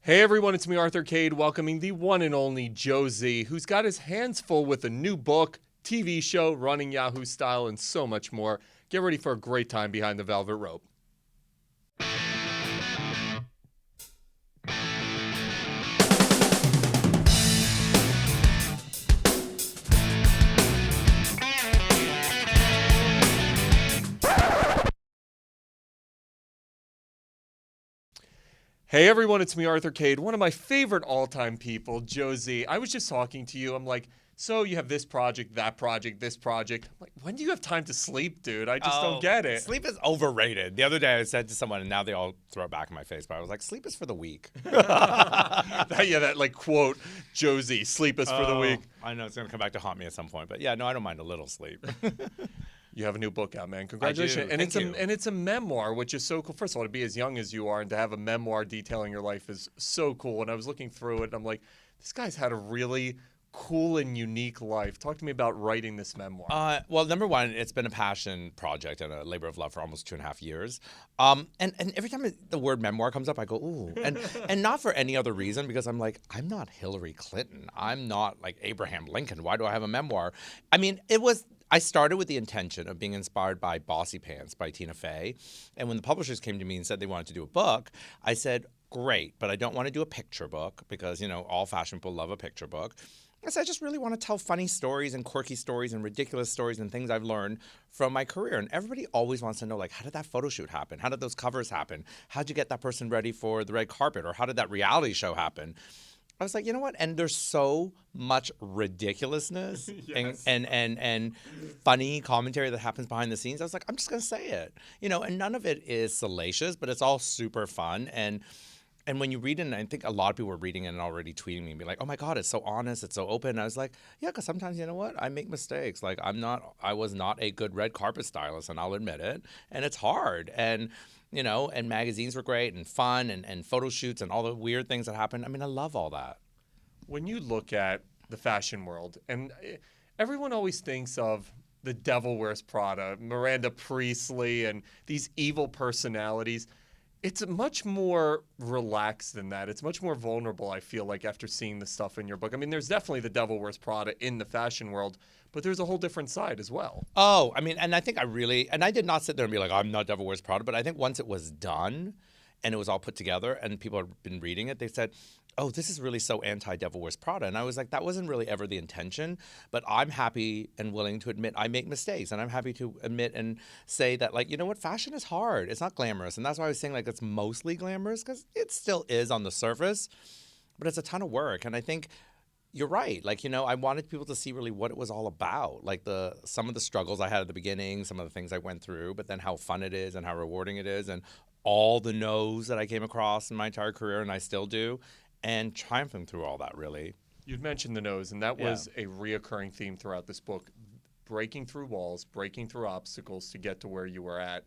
Hey everyone, it's me, Arthur Kade, welcoming the one and only Josie, who's got his hands full with a new book, TV show, running Yahoo style, and so much more. Get ready for a great time behind the velvet rope. Hey everyone, it's me, Arthur Kade, one of my favorite all-time people, Josie. I was just talking to you. I'm like, so you have this project, that project, this project. I'm like, when do you have time to sleep, dude? I just don't get it. Sleep is overrated. The other day I said to someone, and now they all throw it back in my face, but I was like, sleep is for the weak. that like quote, Josie, sleep is for the weak. I know it's going to come back to haunt me at some point, but yeah, no, I don't mind a little sleep. You have a new book out, man. Congratulations. I do. And it's a memoir, which is so cool. First of all, to be as young as you are and to have a memoir detailing your life is so cool. And I was looking through it and I'm like, this guy's had a really cool and unique life. Talk to me about writing this memoir. Well, number one, it's been a passion project and a labor of love for almost 2.5 years. And every time the word memoir comes up, I go, ooh. And not for any other reason, because I'm like, I'm not Hillary Clinton. I'm not like Abraham Lincoln. Why do I have a memoir? I mean, I started with the intention of being inspired by Bossy Pants by Tina Fey. And when the publishers came to me and said they wanted to do a book, I said, great, but I don't want to do a picture book because, all fashion people love a picture book. I said, I just really want to tell funny stories and quirky stories and ridiculous stories and things I've learned from my career. And everybody always wants to know, like, how did that photo shoot happen? How did those covers happen? How'd you get that person ready for the red carpet? Or how did that reality show happen? I was like, you know what? And there's so much ridiculousness Yes. and funny commentary that happens behind the scenes. I was like, I'm just going to say it. And none of it is salacious, but it's all super fun. And when you read it, and I think a lot of people were reading it and already tweeting me and be like, oh my God, it's so honest, it's so open. And I was like, yeah, because sometimes, you know what? I make mistakes. Like I was not a good red carpet stylist, and I'll admit it. And it's hard. And magazines were great and fun and photo shoots and all the weird things that happen. I mean, I love all that. When you look at the fashion world, and everyone always thinks of the devil wears Prada, Miranda Priestley, and these evil personalities. It's much more relaxed than that. It's much more vulnerable, I feel like, after seeing the stuff in your book. I mean, there's definitely the devil wears Prada in the fashion world, but there's a whole different side as well. Oh, I mean, and I think I did not sit there and be like, I'm not Devil Wears Prada, but I think once it was done and it was all put together and people had been reading it, they said, oh, this is really so anti-Devil Wears Prada. And I was like, that wasn't really ever the intention, but I'm happy and willing to admit I make mistakes. And I'm happy to admit and say that, like, you know what, fashion is hard. It's not glamorous. And that's why I was saying, like, it's mostly glamorous, because it still is on the surface, but it's a ton of work. And I think you're right. Like, I wanted people to see really what it was all about. Like some of the struggles I had at the beginning, some of the things I went through, but then how fun it is and how rewarding it is, and all the no's that I came across in my entire career, and I still do, and triumphing through all that, really. You'd mentioned the nose, and that was a reoccurring theme throughout this book. Breaking through walls, breaking through obstacles to get to where you were at.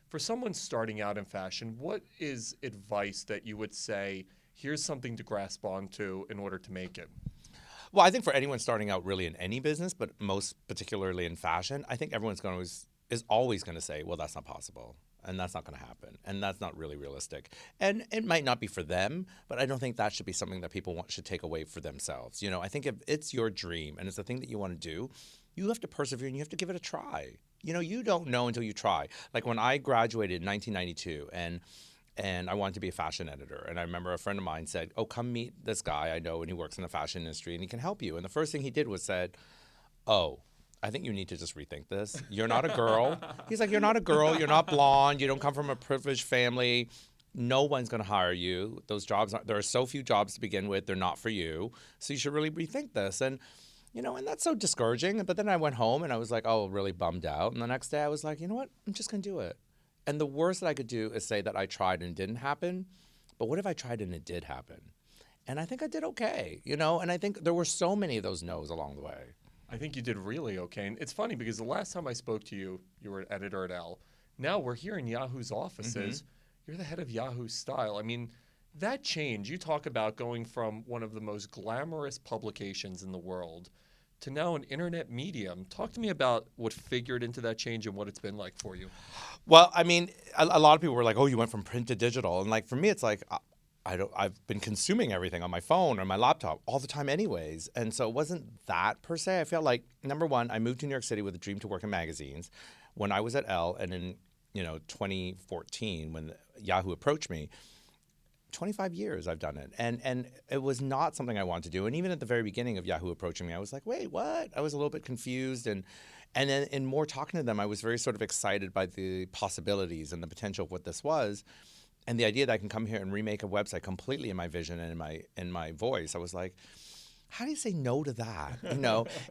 For someone starting out in fashion, what is advice that you would say, here's something to grasp onto in order to make it? Well, I think for anyone starting out really in any business, but most particularly in fashion, I think everyone's is always going to say, well, that's not possible. And that's not going to happen. And that's not really realistic. And it might not be for them, but I don't think that should be something that people should take away for themselves. I think if it's your dream and it's the thing that you want to do, you have to persevere and you have to give it a try. You don't know until you try. Like when I graduated in 1992 and I wanted to be a fashion editor. And I remember a friend of mine said, oh, come meet this guy I know, and he works in the fashion industry and he can help you. And the first thing he did was said, oh, I think you need to just rethink this. You're not a girl. He's like, you're not a girl. You're not blonde. You don't come from a privileged family. No one's going to hire you. Those jobs, there are so few jobs to begin with. They're not for you. So you should really rethink this. And, and that's so discouraging. But then I went home and I was like, oh, really bummed out. And the next day I was like, you know what? I'm just going to do it. And the worst that I could do is say that I tried and it didn't happen. But what if I tried and it did happen? And I think I did okay, and I think there were so many of those no's along the way. I think you did really okay. And it's funny because the last time I spoke to you, you were an editor at Elle. Now we're here in Yahoo's offices. You're the head of Yahoo Style. I mean, that change, you talk about going from one of the most glamorous publications in the world to now an internet medium. Talk to me about what figured into that change and what it's been like for you. Well, I mean, a lot of people were like, oh, you went from print to digital. And like, for me, it's like, I've been consuming everything on my phone or my laptop all the time anyways. And so it wasn't that per se. I felt like, number one, I moved to New York City with a dream to work in magazines. When I was at Elle, and in 2014 when Yahoo approached me, 25 years I've done it. And it was not something I wanted to do. And even at the very beginning of Yahoo approaching me, I was like, wait, what? I was a little bit confused. And then in more talking to them, I was very sort of excited by the possibilities and the potential of what this was. And the idea that I can come here and remake a website completely in my vision and in my voice, I was like, how do you say no to that?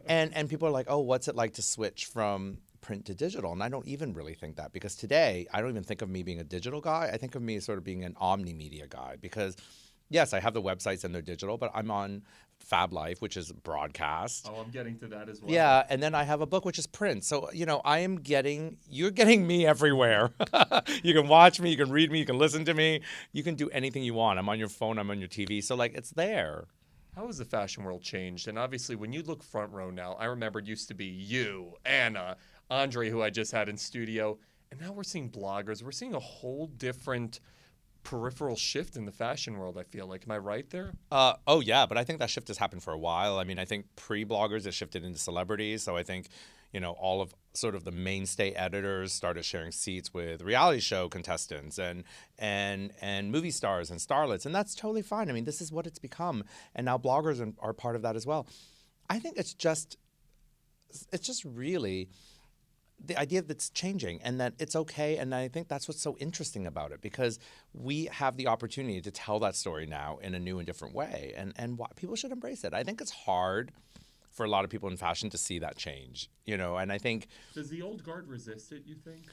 And people are like, oh, what's it like to switch from print to digital? And I don't even really think that, because today I don't even think of me being a digital guy. I think of me as sort of being an omni-media guy, because yes, I have the websites and they're digital, but I'm on Fab Life, which is broadcast. Oh, I'm getting to that as well. Yeah, and then I have a book, which is print. So, you're getting me everywhere. You can watch me, you can read me, you can listen to me, you can do anything you want. I'm on your phone, I'm on your TV. So, it's there. How has the fashion world changed? And obviously, when you look front row now, I remember it used to be you, Anna, Andre, who I just had in studio, and now we're seeing bloggers. We're seeing a whole different peripheral shift in the fashion world, I feel like. Am I right there? Oh, yeah, but I think that shift has happened for a while. I mean, I think pre-bloggers, it shifted into celebrities. So I think, all of sort of the mainstay editors started sharing seats with reality show contestants and movie stars and starlets, and that's totally fine. I mean, this is what it's become, and now bloggers are part of that as well. I think it's just really the idea that it's changing and that it's okay. And I think that's what's so interesting about it, because we have the opportunity to tell that story now in a new and different way. And people should embrace it. I think it's hard for a lot of people in fashion to see that change, and I think. Does the old guard resist it, you think?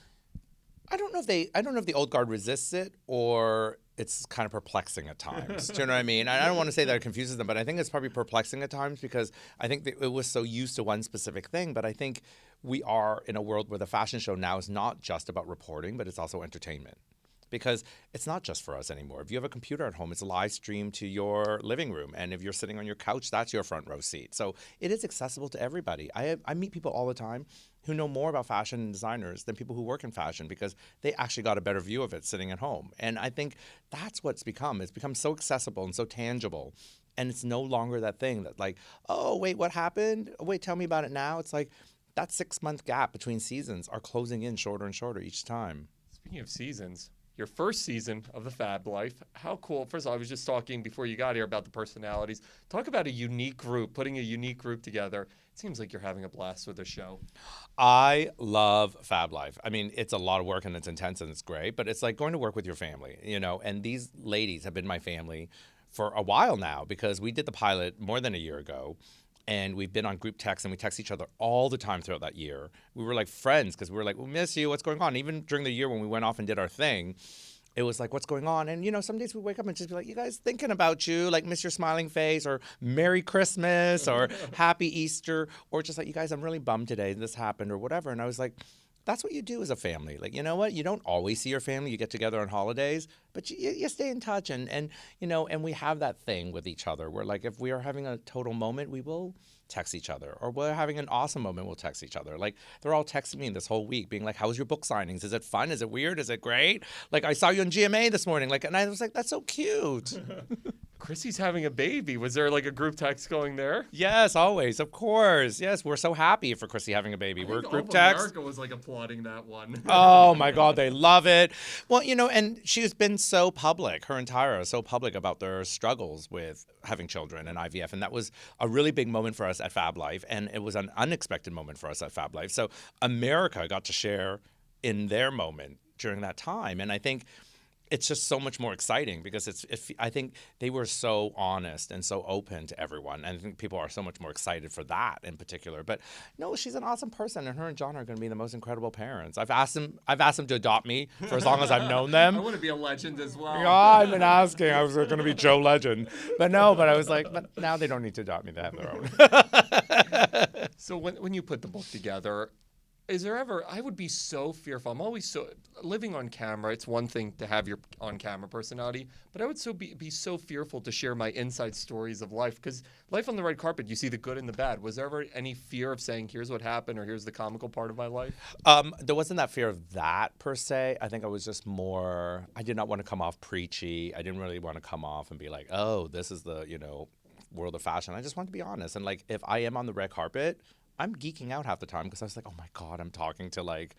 I don't know if the old guard resists it, or it's kind of perplexing at times. Do you know what I mean? I don't want to say that it confuses them, but I think it's probably perplexing at times, because I think that it was so used to one specific thing. But I think we are in a world where the fashion show now is not just about reporting, but it's also entertainment. Because it's not just for us anymore. If you have a computer at home, it's live streamed to your living room. And if you're sitting on your couch, that's your front row seat. So it is accessible to everybody. I meet people all the time who know more about fashion and designers than people who work in fashion, because they actually got a better view of it sitting at home. And I think that's what's become. It's become so accessible and so tangible. And it's no longer that thing that oh, wait, what happened? Wait, tell me about it now. It's like that 6-month gap between seasons are closing in shorter and shorter each time. Speaking of seasons, your first season of the Fab Life, how cool. First of all, I was just talking before you got here about the personalities. Talk about a unique group, putting a unique group together. It seems like you're having a blast with the show. I love Fab Life. I mean, it's a lot of work and it's intense and it's great, but it's like going to work with your family, and these ladies have been my family for a while now, because we did the pilot more than a year ago. And we've been on group text, and we text each other all the time throughout that year. We were like friends, because we were like, we miss you, what's going on? Even during the year when we went off and did our thing, it was like, what's going on? And, some days we wake up and just be like, you guys, thinking about you, like, miss your smiling face, or Merry Christmas, or Happy Easter, or just like, you guys, I'm really bummed today this happened, or whatever. And I was like, that's what you do as a family. Like, you know what? You don't always see your family. You get together on holidays, but you stay in touch. And we have that thing with each other where, like, if we are having a total moment, we will text each other, or we're having an awesome moment, we'll text each other. Like, they're all texting me this whole week being like, how was your book signings? Is it fun? Is it weird? Is it great? Like, I saw you on GMA this morning. Like, and I was like, that's so cute. Chrissy's having a baby. Was there like a group text going there? Yes, always, of course. Yes, we're so happy for Chrissy having a baby. We're group text. America was like applauding that one. Oh my God, they love it. Well, and she's been so public about their struggles with having children and IVF, and that was a really big moment for us at Fab Life, and it was an unexpected moment for us at Fab Life. So America got to share in their moment during that time, and I think it's just so much more exciting, because I think they were so honest and so open to everyone, and I think people are so much more excited for that in particular. But no, she's an awesome person, and her and John are going to be the most incredible parents. I've asked them to adopt me for as long as I've known them. I want to be a legend as well. Yeah, I've been asking. I was going to be Joe Legend, but I was like, but now they don't need to adopt me; they have their own. So when you put the book together, is there ever, I would be so fearful. I'm always so, living on camera, it's one thing to have your on camera personality, but I would be so fearful to share my inside stories of life, because life on the red carpet, you see the good and the bad. Was there ever any fear of saying, here's what happened, or here's the comical part of my life? There wasn't that fear of that per se. I think I was just more, I did not want to come off preachy. I didn't really want to come off and be like, oh, this is the, world of fashion. I just wanted to be honest. And like, if I am on the red carpet, I'm geeking out half the time because I was like, oh my God, I'm talking to like,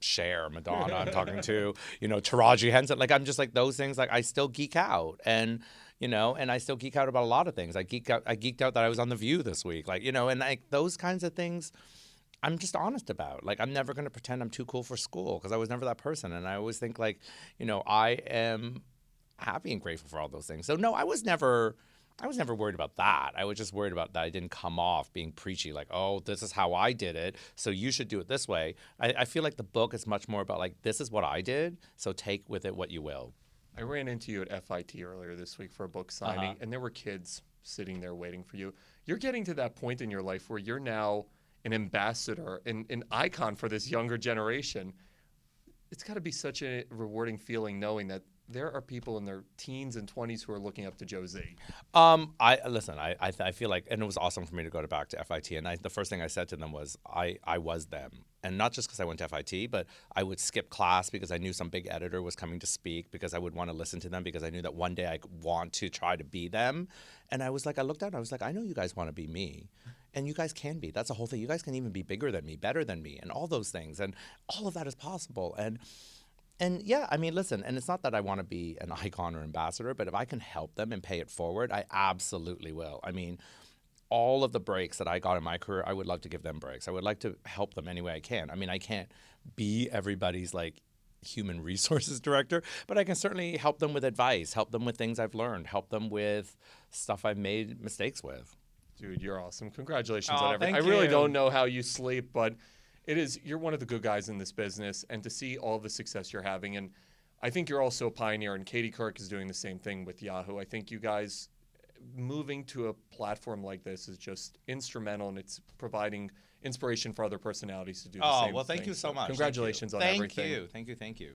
Cher, Madonna. I'm talking to, Taraji Henson. Like, I'm just like those things. Like, I still geek out, and and I still geek out about a lot of things. I geeked out that I was on The View this week. Like, and like those kinds of things. I'm just honest about. Like, I'm never going to pretend I'm too cool for school because I was never that person. And I always think like, I am happy and grateful for all those things. So no, I was never worried about that. I was just worried about that I didn't come off being preachy, like, oh, this is how I did it, so you should do it this way. I feel like the book is much more about, like, this is what I did, so take with it what you will. I ran into you at FIT earlier this week for a book signing, and there were kids sitting there waiting for you. You're getting to that point in your life where you're now an ambassador, an icon for this younger generation. It's got to be such a rewarding feeling knowing that there are people in their teens and 20s who are looking up to Josie. I feel like, and it was awesome for me to go back to FIT, and the first thing I said to them was I was them, and not just because I went to FIT, but I would skip class because I knew some big editor was coming to speak, because I would want to listen to them, because I knew that one day I want to try to be them. And I was like, I looked out and I was like, I know you guys want to be me. And you guys can be. That's the whole thing. You guys can even be bigger than me, better than me, and all those things. And all of that is possible. And yeah, I mean, listen, and it's not that I want to be an icon or ambassador, but if I can help them and pay it forward, I absolutely will. I mean, all of the breaks that I got in my career, I would love to give them breaks. I would like to help them any way I can. I mean, I can't be everybody's like human resources director, but I can certainly help them with advice, help them with things I've learned, help them with stuff I've made mistakes with. Dude, you're awesome. Congratulations Oh, on everything. thank I really you. don't know how you sleep, but you're one of the good guys in this business, and to see all the success you're having, and I think you're also a pioneer, and Katie Couric is doing the same thing with Yahoo. I think you guys moving to a platform like this is just instrumental, and it's providing inspiration for other personalities to do the same thing. Oh, well, thank you so much. Congratulations on everything. Thank you.